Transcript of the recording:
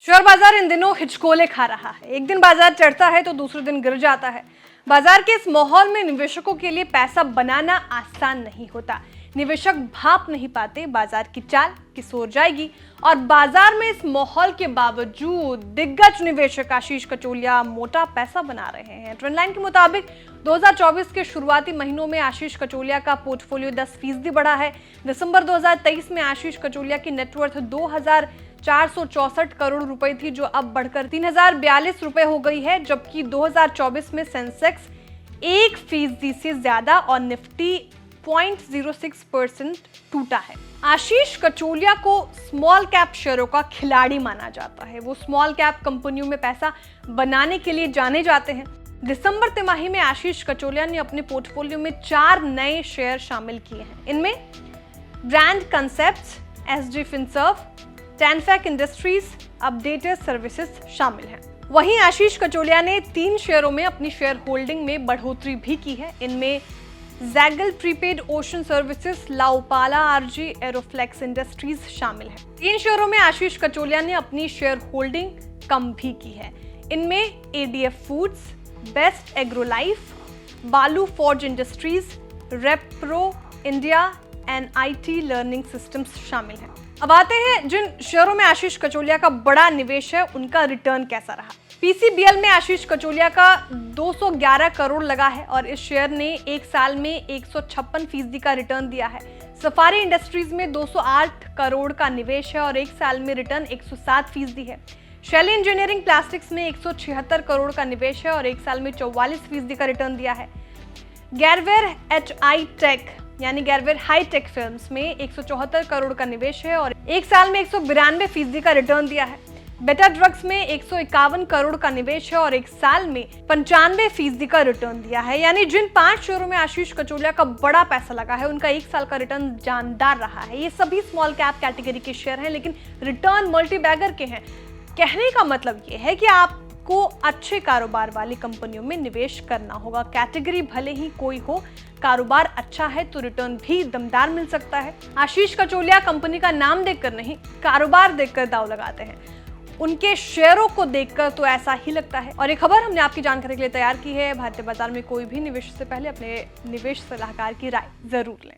Share बाजार इन दिनों हिचकोले खा रहा है। एक दिन बाजार चढ़ता है तो दूसरे दिन गिर जाता है। बाजार के इस माहौल में निवेशकों के लिए पैसा बनाना आसान नहीं होता। निवेशक भाप नहीं पाते बाजार की चाल किस ओर जाएगी, और बाजार में इस माहौल के बावजूद दिग्गज निवेशक आशीष कचोलिया मोटा पैसा बना रहे हैं। ट्रेंडलाइन के मुताबिक 2024 के शुरुआती महीनों में आशीष कचोलिया का पोर्टफोलियो 10% बढ़ा है। दिसंबर 2023 में आशीष कचोलिया की नेटवर्थ 2464 करोड़ रुपए थी, जो अब बढ़कर 3042 रुपए हो गई है, जबकि 2024 में सेंसेक्स 1% से ज्यादा और निफ्टी 0.06% टूटा है। आशीष कचोलिया को स्मॉल कैप शेयरों का खिलाड़ी माना जाता है। वो स्मॉल कैप कंपनियों में पैसा बनाने के लिए जाने जाते हैं। दिसंबर तिमाही में आशीष कचोलिया ने अपने पोर्टफोलियो में 4 नए शेयर शामिल किए हैं। इनमें brand concepts, SG Finserv, Tenfac industries, updated services शामिल हैं। वहीं आशीष कचोलिया ने 3 शेयरों में अपनी शेयर होल्डिंग में बढ़ोतरी भी की है। इनमें Zaggle prepaid ocean services, La Opala RG, Aeroflex industries शामिल हैं। 3 शेयरों में आशीष कचोलिया ने अपनी शेयर होल्डिंग कम भी की है। इनमें ADF foods, best agro life, Balu forge industries, Repro India and IT learning systems शामिल हैं। अब आते हैं जिन शेयरों में आशीष कचोलिया का बड़ा निवेश है, उनका रिटर्न कैसा रहा। पीसीबीएल में आशीष कचोलिया का 211 करोड़ लगा है और इस शेयर ने एक साल में 156% का रिटर्न दिया है। सफारी इंडस्ट्रीज में 208 करोड़ का निवेश है और एक साल में रिटर्न 107% है। शैली इंजीनियरिंग प्लास्टिक्स में 176 करोड़ का निवेश है और एक साल में 44% का रिटर्न दिया है। गैरवेर एचआई टेक यानी गैरवेर हाई टेक फिल्म्स में 174 करोड़ का निवेश है और एक साल में 192% का रिटर्न दिया है। बेटा ड्रग्स में 151 करोड़ का निवेश है और एक साल में 95% का रिटर्न दिया है। यानी जिन 5 शेयरों में आशीष कचोलिया का बड़ा पैसा लगा है, उनका एक साल का रिटर्न जानदार रहा है। ये सभी स्मॉल कैप कैटेगरी के शेयर हैं, लेकिन रिटर्न मल्टी बैगर के हैं। कहने का मतलब ये है कि आपको अच्छे कारोबार वाली कंपनियों में निवेश करना होगा। कैटेगरी भले ही कोई हो, कारोबार अच्छा है तो रिटर्न भी दमदार मिल सकता है। आशीष कचोलिया कंपनी का नाम देखकर नहीं, कारोबार देखकर दांव लगाते हैं। उनके शेयरों को देखकर तो ऐसा ही लगता है। और ये खबर हमने आपकी जानकारी के लिए तैयार की है। भारतीय बाजार में कोई भी निवेश से पहले अपने निवेश सलाहकार की राय जरूर लें।